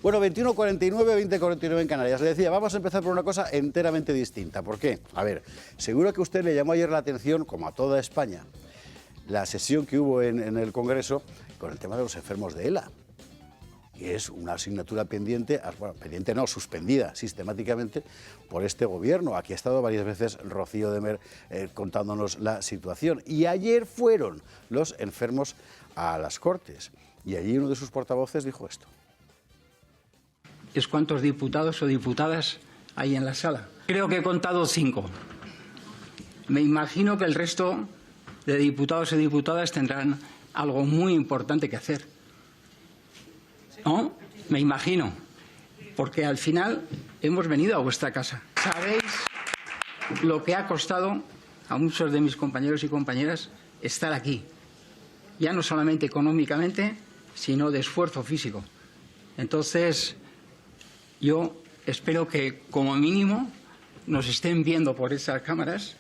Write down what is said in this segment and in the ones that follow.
Bueno, 21:49, 20:49 en Canarias. Le decía, vamos a empezar por una cosa enteramente distinta. ¿Por qué? A ver, seguro que a usted le llamó ayer la atención, como a toda España, la sesión que hubo en el Congreso con el tema de los enfermos de ELA. Y es una asignatura pendiente, bueno, pendiente no, suspendida sistemáticamente por este gobierno. Aquí ha estado varias veces Rocío de Mer contándonos la situación. Y ayer fueron los enfermos a las Cortes. Y allí uno de sus portavoces dijo esto. Es cuántos diputados o diputadas hay en la sala. Creo que he contado 5. Me imagino que el resto de diputados y diputadas tendrán algo muy importante que hacer. ¿No? Me imagino. Porque al final hemos venido a vuestra casa. Sabéis lo que ha costado a muchos de mis compañeros y compañeras estar aquí. Ya no solamente económicamente, sino de esfuerzo físico. Entonces, yo espero que, como mínimo, nos estén viendo por esas cámaras.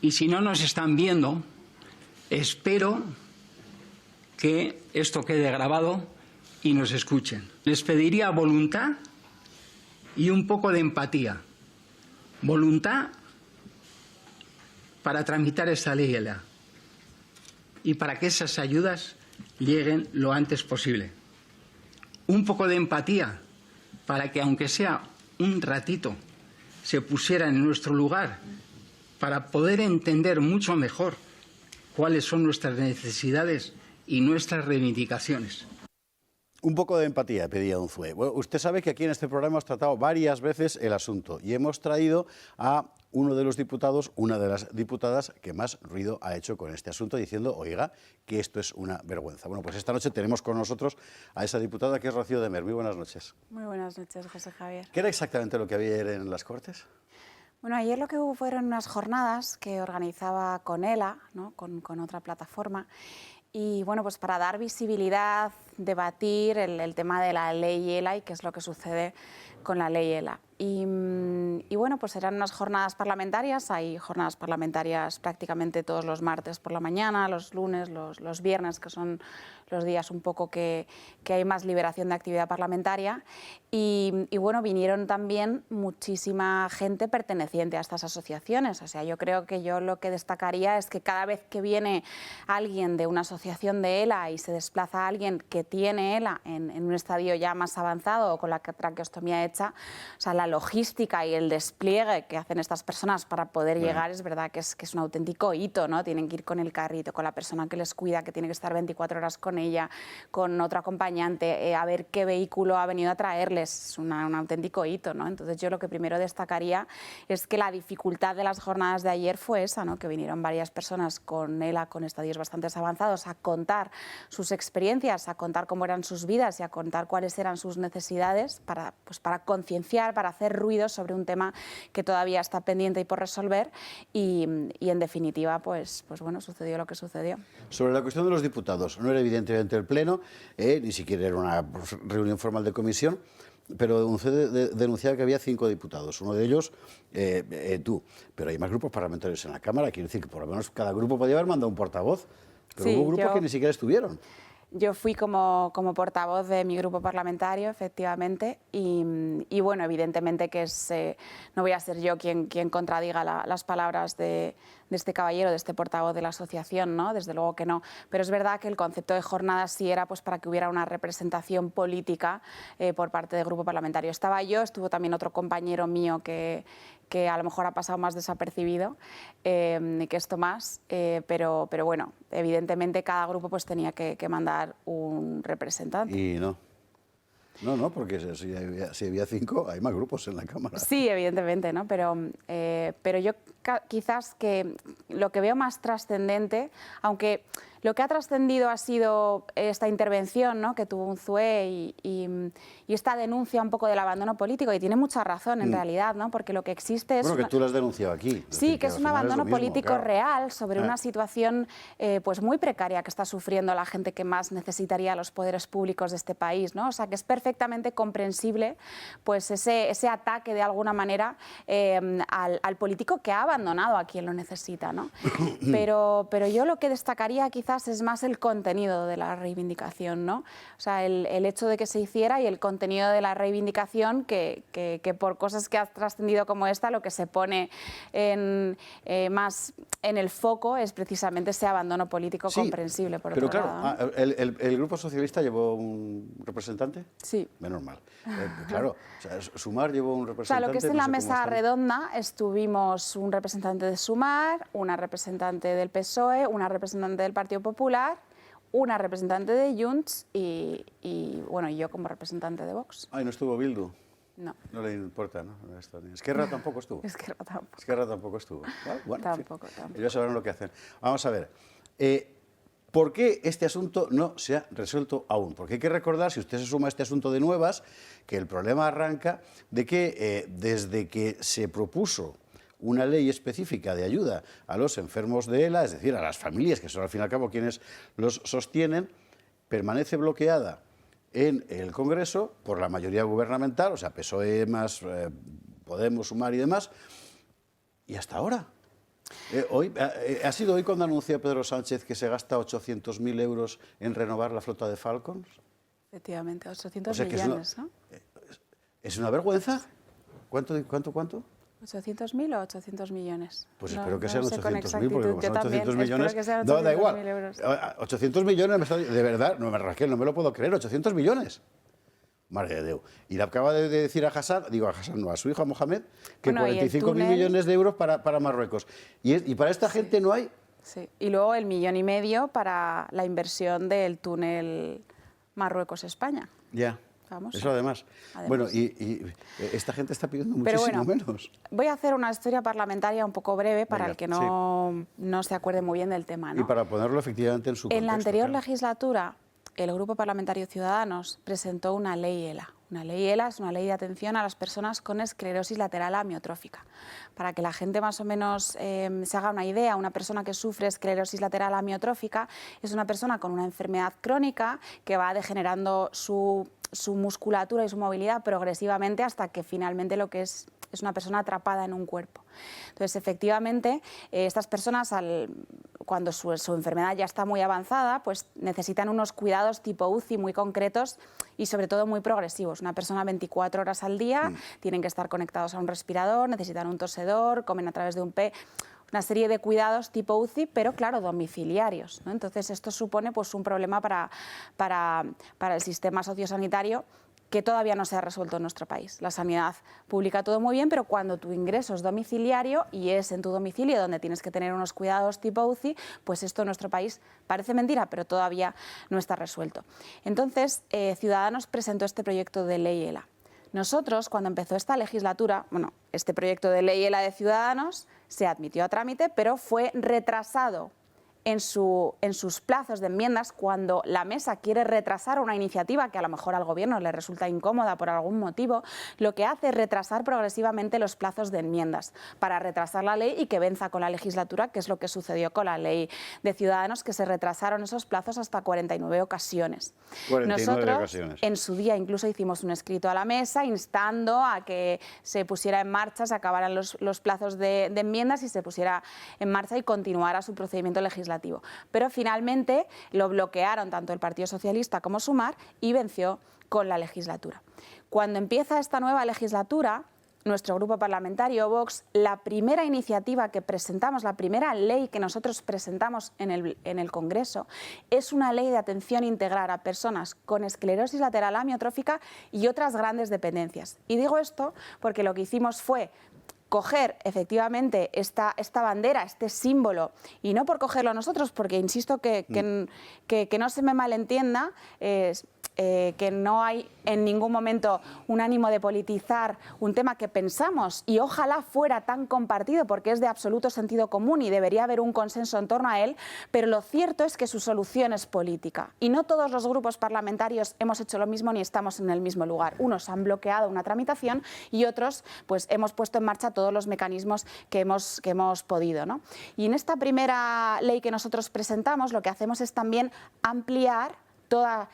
Y si no nos están viendo, espero que esto quede grabado y nos escuchen. Les pediría voluntad y un poco de empatía. Voluntad para tramitar esta ley ELA y para que esas ayudas lleguen lo antes posible. Un poco de empatía para que, aunque sea un ratito, se pusiera en nuestro lugar para poder entender mucho mejor cuáles son nuestras necesidades y nuestras reivindicaciones. Un poco de empatía, pedía Unzué. Bueno, usted sabe que aquí en este programa hemos tratado varias veces el asunto y hemos traído a uno de los diputados, una de las diputadas que más ruido ha hecho con este asunto, diciendo, oiga, que esto es una vergüenza. Bueno, pues esta noche tenemos con nosotros a esa diputada que es Rocío de Mer. Muy buenas noches. Muy buenas noches, José Javier. ¿Qué era exactamente lo que había ayer en las Cortes? Bueno, ayer lo que hubo fueron unas jornadas que organizaba con ELA, ¿no? con otra plataforma. Y bueno, pues para dar visibilidad, debatir el tema de la ley ELA y qué es lo que sucede con la ley ELA. Y bueno, pues eran unas jornadas parlamentarias, hay jornadas parlamentarias prácticamente todos los martes por la mañana, los lunes, los viernes, que son los días un poco que hay más liberación de actividad parlamentaria. Y bueno, vinieron también muchísima gente perteneciente a estas asociaciones. O sea, yo creo que yo lo que destacaría es que cada vez que viene alguien de una asociación de ELA y se desplaza alguien que tiene ELA en un estadio ya más avanzado o con la traqueostomía hecha, o sea, la logística y el despliegue que hacen estas personas para poder llegar, es verdad que es un auténtico hito, ¿no? Tienen que ir con el carrito, con la persona que les cuida, que tiene que estar 24 horas con ella, con otro acompañante, a ver qué vehículo ha venido a traerles, es un auténtico hito, ¿no? Entonces yo lo que primero destacaría es que la dificultad de las jornadas de ayer fue esa, ¿no? Que vinieron varias personas con ELA, con estadios bastante avanzados, a contar sus experiencias, a contar cómo eran sus vidas y a contar cuáles eran sus necesidades para concienciar, para hacer ruido sobre un tema que todavía está pendiente y por resolver y en definitiva, pues bueno, sucedió lo que sucedió. Sobre la cuestión de los diputados, no era evidentemente el Pleno, ni siquiera era una reunión formal de comisión, pero usted denunciaba que había 5 diputados, uno de ellos tú, pero hay más grupos parlamentarios en la Cámara, quiere decir que por lo menos cada grupo podía haber mandado un portavoz, pero sí, hubo grupos que ni siquiera estuvieron. Yo fui como portavoz de mi grupo parlamentario, efectivamente, y bueno, evidentemente que no voy a ser yo quien contradiga las palabras de este caballero, de este portavoz de la asociación, ¿no? Desde luego que no. Pero es verdad que el concepto de jornada sí era pues para que hubiera una representación política por parte del grupo parlamentario. Estaba yo, estuvo también otro compañero mío que a lo mejor ha pasado más desapercibido, que es Tomás, pero bueno, evidentemente cada grupo pues tenía que mandar un representante. Y no, porque si había 5, hay más grupos en la Cámara. Sí, evidentemente, ¿no? Pero yo quizás que lo que veo más trascendente, aunque lo que ha trascendido ha sido esta intervención, ¿no? Que tuvo Unzué y esta denuncia un poco del abandono político, y tiene mucha razón en realidad, ¿no? Porque lo que existe es... Bueno, que tú lo has denunciado aquí. Sí, que es un abandono político real sobre una situación pues muy precaria que está sufriendo la gente que más necesitaría los poderes públicos de este país, ¿no? O sea, que es perfectamente comprensible pues ese ataque de alguna manera al político que ha abandonado a quien lo necesita, ¿no? Pero yo lo que destacaría quizás quizás es más el contenido de la reivindicación, ¿no? O sea, el hecho de que se hiciera y el contenido de la reivindicación que por cosas que ha trascendido como esta, lo que se pone más en el foco es precisamente ese abandono político comprensible, por pero otro claro, lado, ¿no? ¿el Grupo Socialista llevó un representante? Sí. Menos mal. Claro, o sea, Sumar llevó un O representante. sea, lo que es en la mesa redonda estuvimos un representante de Sumar, una representante del PSOE, una representante del Partido Popular, una representante de Junts y bueno, yo como representante de Vox. Ay, ¿no estuvo Bildu? No. No le importa, ¿no? Esquerra tampoco estuvo. Esquerra tampoco. Esquerra tampoco estuvo. Bueno, Tampoco. Ellos sabrán lo que hacen. Vamos a ver. ¿Por qué este asunto no se ha resuelto aún? Porque hay que recordar, si usted se suma a este asunto de nuevas, que el problema arranca de que desde que se propuso una ley específica de ayuda a los enfermos de ELA, es decir, a las familias, que son al fin y al cabo quienes los sostienen, permanece bloqueada en el Congreso por la mayoría gubernamental, o sea, PSOE más Podemos, Sumar y demás, y hasta ahora. ¿Ha sido hoy cuando anunció Pedro Sánchez que se gasta 800.000 euros en renovar la flota de Falcons? Efectivamente, 800 O sea, que millones, ¿no? ¿Es una vergüenza? ¿Cuánto? 800.000 o 800 millones. Pues No, espero que no sean sé con 800.000, porque como exactitud. son Yo también 800 millones... espero que sean No, da 800.000 igual. euros. 800 millones, de verdad, no, Raquel, no me lo puedo creer, 800 millones. Madre de Déu. Y le acaba de decir a Hassan, no, a su hijo, a Mohamed, que Bueno, 45.000 millones de euros para Marruecos. Y para esta gente no hay... Sí, y luego el 1,5 millón para la inversión del túnel Marruecos-España. Ya, Vamos. eso además. Bueno, y esta gente está pidiendo muchísimo menos. Voy a hacer una historia parlamentaria un poco breve para Venga, el que no se acuerde muy bien del tema, ¿no? Y para ponerlo efectivamente en su contexto. En la anterior claro. legislatura, el Grupo Parlamentario Ciudadanos presentó una ley ELA. Una ley ELA es una ley de atención a las personas con esclerosis lateral amiotrófica. Para que la gente más o menos se haga una idea, una persona que sufre esclerosis lateral amiotrófica es una persona con una enfermedad crónica que va degenerando su musculatura y su movilidad progresivamente hasta que finalmente lo que es una persona atrapada en un cuerpo. Entonces, efectivamente, estas personas, cuando su enfermedad ya está muy avanzada, pues necesitan unos cuidados tipo UCI muy concretos y sobre todo muy progresivos. Una persona 24 horas al día, tienen que estar conectados a un respirador, necesitan un tosedor, comen a través de un PE, una serie de cuidados tipo UCI, pero claro, domiciliarios, ¿no? Entonces, esto supone pues, un problema para el sistema sociosanitario que todavía no se ha resuelto en nuestro país. La sanidad pública todo muy bien, pero cuando tu ingreso es domiciliario y es en tu domicilio donde tienes que tener unos cuidados tipo UCI, pues esto en nuestro país parece mentira, pero todavía no está resuelto. Entonces, Ciudadanos presentó este proyecto de ley ELA. Nosotros, cuando empezó esta legislatura, este proyecto de ley ELA de Ciudadanos se admitió a trámite, pero fue retrasado en sus plazos de enmiendas cuando la mesa quiere retrasar una iniciativa que a lo mejor al Gobierno le resulta incómoda por algún motivo, lo que hace es retrasar progresivamente los plazos de enmiendas para retrasar la ley y que venza con la legislatura, que es lo que sucedió con la ley de Ciudadanos, que se retrasaron esos plazos hasta 49 ocasiones. 49 Nosotros, ocasiones. En su día, incluso hicimos un escrito a la mesa instando a que se pusiera en marcha, se acabaran los plazos de enmiendas y se pusiera en marcha y continuara su procedimiento legislativo. Pero finalmente lo bloquearon tanto el Partido Socialista como Sumar y venció con la legislatura. Cuando empieza esta nueva legislatura, nuestro grupo parlamentario Vox, la primera iniciativa que presentamos, la primera ley que nosotros presentamos en el Congreso, es una ley de atención integral a personas con esclerosis lateral amiotrófica y otras grandes dependencias. Y digo esto porque lo que hicimos fue coger efectivamente esta bandera, este símbolo, y no por cogerlo nosotros, porque insisto que no se me malentienda, que no hay en ningún momento un ánimo de politizar un tema que pensamos y ojalá fuera tan compartido porque es de absoluto sentido común y debería haber un consenso en torno a él, pero lo cierto es que su solución es política y no todos los grupos parlamentarios hemos hecho lo mismo ni estamos en el mismo lugar. Unos han bloqueado una tramitación y otros pues hemos puesto en marcha todos los mecanismos que hemos podido, ¿no? Y en esta primera ley que nosotros presentamos lo que hacemos es también ampliar toda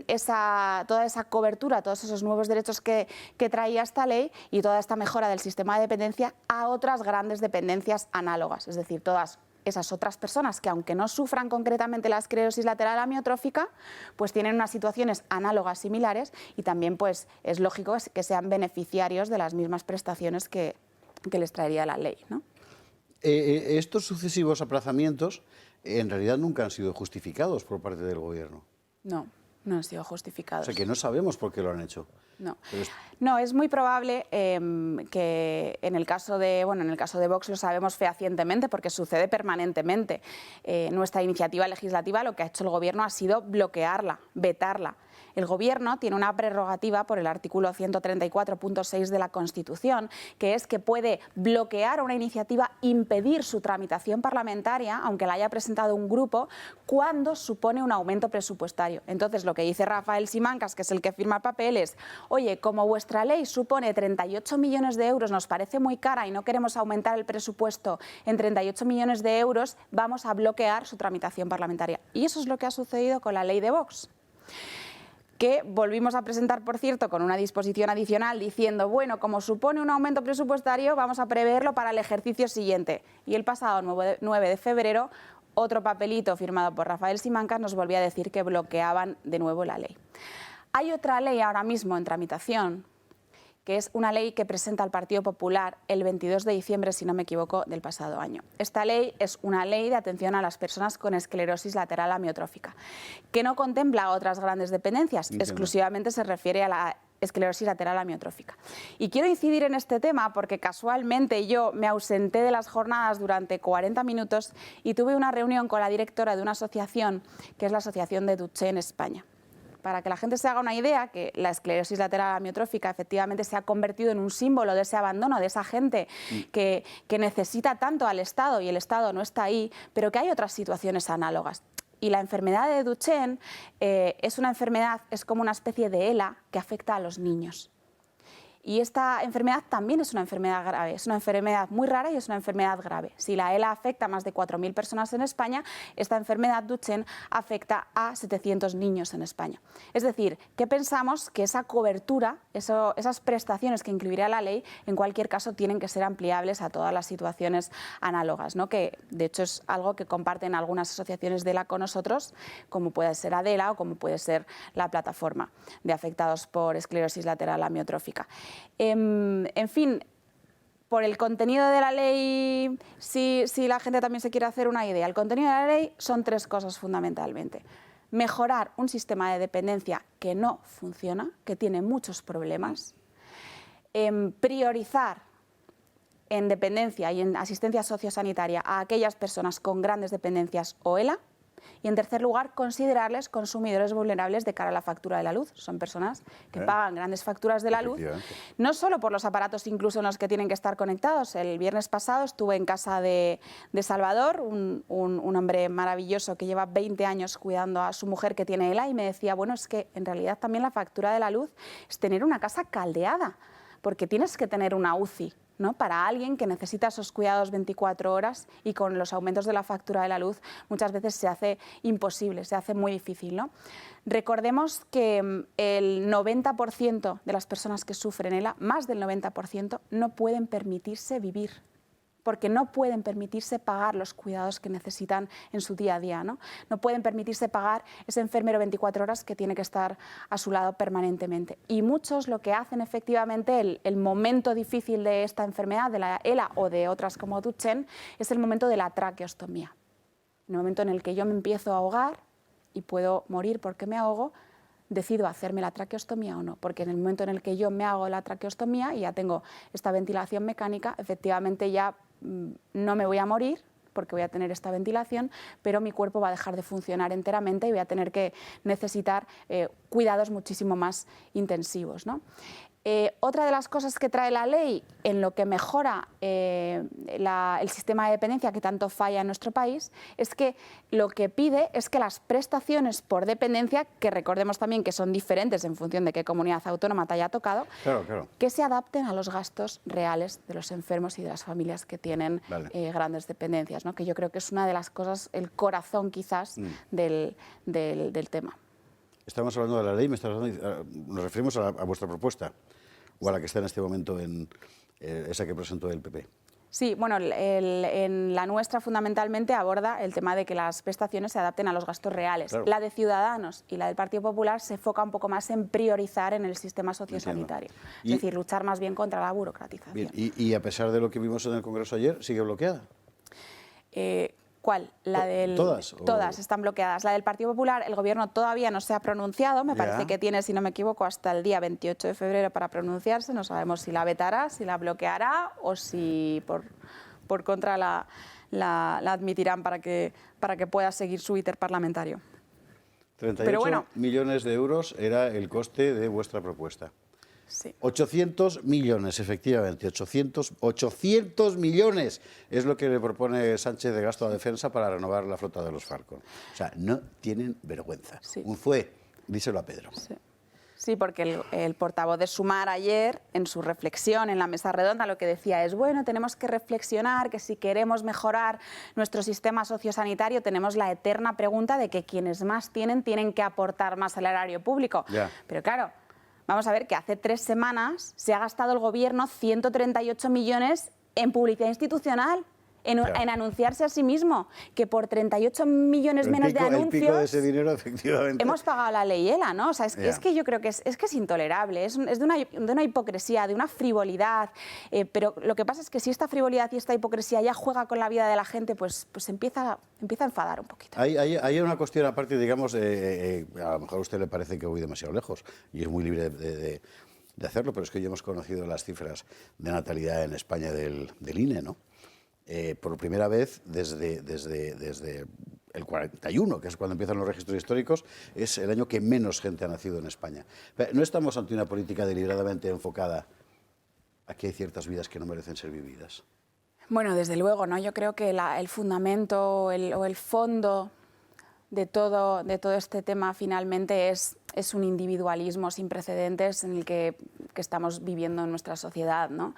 esa cobertura, todos esos nuevos derechos que traía esta ley y toda esta mejora del sistema de dependencia a otras grandes dependencias análogas, es decir, todas esas otras personas que, aunque no sufran concretamente la esclerosis lateral amiotrófica, pues tienen unas situaciones análogas similares y también pues es lógico que sean beneficiarios de las mismas prestaciones que les traería la ley, ¿no? Estos sucesivos aplazamientos en realidad nunca han sido justificados por parte del Gobierno. No, no han sido justificados. O sea que no sabemos por qué lo han hecho. No. No, es muy probable que en el caso de Vox lo sabemos fehacientemente porque sucede permanentemente. Nuestra iniciativa legislativa lo que ha hecho el Gobierno ha sido bloquearla, vetarla. El Gobierno tiene una prerrogativa por el artículo 134.6 de la Constitución, que es que puede bloquear una iniciativa, impedir su tramitación parlamentaria, aunque la haya presentado un grupo, cuando supone un aumento presupuestario. Entonces, lo que dice Rafael Simancas, que es el que firma el papel, es: oye, como vuestra ley supone 38 millones de euros, nos parece muy cara y no queremos aumentar el presupuesto en 38 millones de euros, vamos a bloquear su tramitación parlamentaria. Y eso es lo que ha sucedido con la ley de Vox, que volvimos a presentar, por cierto, con una disposición adicional diciendo, bueno, como supone un aumento presupuestario, vamos a preverlo para el ejercicio siguiente. Y el pasado 9 de febrero, otro papelito firmado por Rafael Simancas nos volvía a decir que bloqueaban de nuevo la ley. Hay otra ley ahora mismo en tramitación, que es una ley que presenta el Partido Popular el 22 de diciembre, si no me equivoco, del pasado año. Esta ley es una ley de atención a las personas con esclerosis lateral amiotrófica, que no contempla otras grandes dependencias, exclusivamente se refiere a la esclerosis lateral amiotrófica. Y quiero incidir en este tema porque casualmente yo me ausenté de las jornadas durante 40 minutos y tuve una reunión con la directora de una asociación, que es la Asociación de Duchenne España. Para que la gente se haga una idea, que la esclerosis lateral amiotrófica efectivamente se ha convertido en un símbolo de ese abandono, de esa gente que necesita tanto al Estado y el Estado no está ahí, pero que hay otras situaciones análogas. Y la enfermedad de Duchenne es una enfermedad, es como una especie de ELA que afecta a los niños. Y esta enfermedad también es una enfermedad grave, es una enfermedad muy rara y es una enfermedad grave. Si la ELA afecta a más de 4.000 personas en España, esta enfermedad Duchenne afecta a 700 niños en España. Es decir, que pensamos que esa cobertura, esas prestaciones que incluiría la ley, en cualquier caso tienen que ser ampliables a todas las situaciones análogas, ¿no? Que de hecho es algo que comparten algunas asociaciones de ELA con nosotros, como puede ser ADELA o como puede ser la plataforma de afectados por esclerosis lateral amiotrófica. En fin, por el contenido de la ley, si la gente también se quiere hacer una idea, el contenido de la ley son tres cosas fundamentalmente. Mejorar un sistema de dependencia que no funciona, que tiene muchos problemas. Priorizar en dependencia y en asistencia sociosanitaria a aquellas personas con grandes dependencias o ELA. Y en tercer lugar, considerarles consumidores vulnerables de cara a la factura de la luz. Son personas que pagan grandes facturas de la luz, no solo por los aparatos incluso en los que tienen que estar conectados. El viernes pasado estuve en casa de Salvador, un hombre maravilloso que lleva 20 años cuidando a su mujer que tiene ELA, y me decía, bueno, es que en realidad también la factura de la luz es tener una casa caldeada, porque tienes que tener una UCI, ¿no? Para alguien que necesita esos cuidados 24 horas y con los aumentos de la factura de la luz muchas veces se hace imposible, se hace muy difícil, ¿no? Recordemos que el 90% de las personas que sufren ELA, más del 90%, no pueden permitirse vivir, porque no pueden permitirse pagar los cuidados que necesitan en su día a día, ¿no? No pueden permitirse pagar ese enfermero 24 horas que tiene que estar a su lado permanentemente. Y muchos lo que hacen efectivamente, el momento difícil de esta enfermedad, de la ELA o de otras como Duchenne, es el momento de la traqueostomía. En el momento en el que yo me empiezo a ahogar y puedo morir porque me ahogo, decido hacerme la traqueostomía o no, porque en el momento en el que yo me hago la traqueostomía y ya tengo esta ventilación mecánica, efectivamente ya no me voy a morir porque voy a tener esta ventilación, pero mi cuerpo va a dejar de funcionar enteramente y voy a tener que necesitar cuidados muchísimo más intensivos, ¿no? Otra de las cosas que trae la ley en lo que mejora el sistema de dependencia que tanto falla en nuestro país es que lo que pide es que las prestaciones por dependencia, que recordemos también que son diferentes en función de qué comunidad autónoma te haya tocado, que se adapten a los gastos reales de los enfermos y de las familias que tienen grandes dependencias, ¿no? Que yo creo que es una de las cosas, el corazón quizás del tema. Estamos hablando de la ley, nos referimos a vuestra propuesta, o a la que está en este momento en esa que presentó el PP. Sí, bueno, en la nuestra fundamentalmente aborda el tema de que las prestaciones se adapten a los gastos reales. Claro. La de Ciudadanos y la del Partido Popular se enfoca un poco más en priorizar en el sistema sociosanitario. Es decir, luchar más bien contra la burocratización. Bien, y a pesar de lo que vimos en el Congreso ayer, ¿sigue bloqueada? ¿Cuál? La del... ¿Todas? Todas están bloqueadas. La del Partido Popular, el Gobierno todavía no se ha pronunciado. Me Ya. parece que tiene, si no me equivoco, hasta el día 28 de febrero para pronunciarse. No sabemos si la vetará, si la bloqueará o si por contra la admitirán para que pueda seguir su interparlamentario. 38 Pero bueno. millones de euros era el coste de vuestra propuesta. Sí. 800 millones, efectivamente, 800 millones es lo que le propone Sánchez de gasto a defensa para renovar la flota de los Falcon. O sea, no tienen vergüenza. Sí. Un fue, díselo a Pedro. Sí. Sí, porque el portavoz de Sumar ayer, en su reflexión en la mesa redonda, lo que decía es, bueno, tenemos que reflexionar que si queremos mejorar nuestro sistema sociosanitario, tenemos la eterna pregunta de que quienes más tienen que aportar más al erario público. Ya. Pero claro, vamos a ver que hace 3 semanas se ha gastado el Gobierno 138 millones en publicidad institucional, en anunciarse a sí mismo, que por 38 millones menos de anuncios... El pico de ese dinero, efectivamente. Hemos pagado la ley ELA, ¿no? O sea, Ya. es que yo creo que es intolerable, es de una hipocresía, de una frivolidad, pero lo que pasa es que si esta frivolidad y esta hipocresía ya juega con la vida de la gente, pues empieza a enfadar un poquito. Hay una cuestión aparte, digamos, a lo mejor a usted le parece que voy demasiado lejos y es muy libre de hacerlo, pero es que ya hemos conocido las cifras de natalidad en España del INE, ¿no? Por primera vez desde el 41, que es cuando empiezan los registros históricos, es el año que menos gente ha nacido en España. Pero no estamos ante una política deliberadamente enfocada a que hay ciertas vidas que no merecen ser vividas. Bueno, desde luego, ¿no? Yo creo que el fundamento o el fondo de todo este tema finalmente es un individualismo sin precedentes en el que estamos viviendo en nuestra sociedad, ¿no?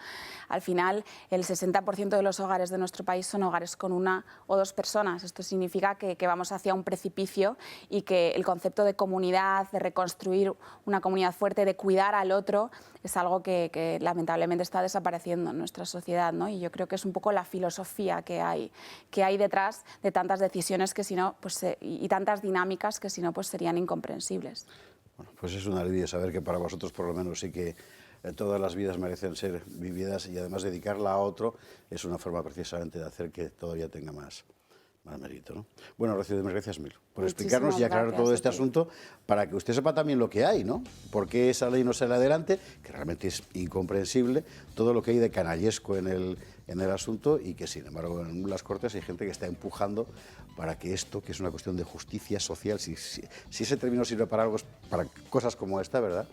Al final, el 60% de los hogares de nuestro país son hogares con 1 o 2 personas. Esto significa que vamos hacia un precipicio y que el concepto de comunidad, de reconstruir una comunidad fuerte, de cuidar al otro, es algo que lamentablemente está desapareciendo en nuestra sociedad, ¿no? Y yo creo que es un poco la filosofía que hay detrás de tantas decisiones que si no, pues, y tantas dinámicas que si no, pues serían incomprensibles. Bueno, pues es un alivio saber que para vosotros por lo menos sí que todas las vidas merecen ser vividas y además dedicarla a otro es una forma precisamente de hacer que todavía tenga más mérito, ¿no? Bueno, Rocío, gracias mil por explicarnos y aclarar todo este asunto para que usted sepa también lo que hay, ¿no? Por qué esa ley no sale adelante, que realmente es incomprensible todo lo que hay de canallesco en el asunto y que, sin embargo, en las Cortes hay gente que está empujando para que esto, que es una cuestión de justicia social, si ese término sirve para algo, para cosas como esta, ¿verdad?,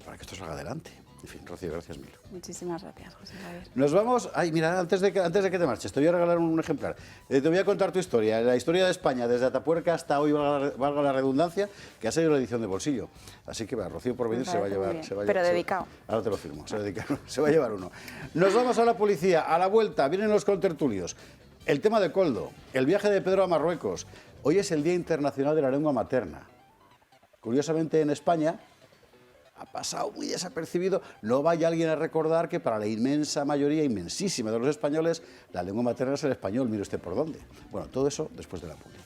para que esto salga adelante. En fin, Rocío, gracias mil. Muchísimas gracias, José Javier. Nos vamos... Ay, mira, antes de que te marches, te voy a regalar un ejemplar. Te voy a contar tu historia, la historia de España, desde Atapuerca hasta hoy, valga la redundancia, que ha sido la edición de bolsillo. Así que, Rocío, por venir, se va a llevar... Pero dedicado. Ahora te lo firmo, se va a llevar uno. Nos vamos a la policía, a la vuelta, vienen los contertulios. El tema de Koldo, el viaje de Pedro a Marruecos. Hoy es el Día Internacional de la Lengua Materna. Curiosamente, en España ha pasado muy desapercibido. No vaya alguien a recordar que para la inmensa mayoría, inmensísima de los españoles, la lengua materna es el español. Mire usted por dónde. Bueno, todo eso después de la publicidad.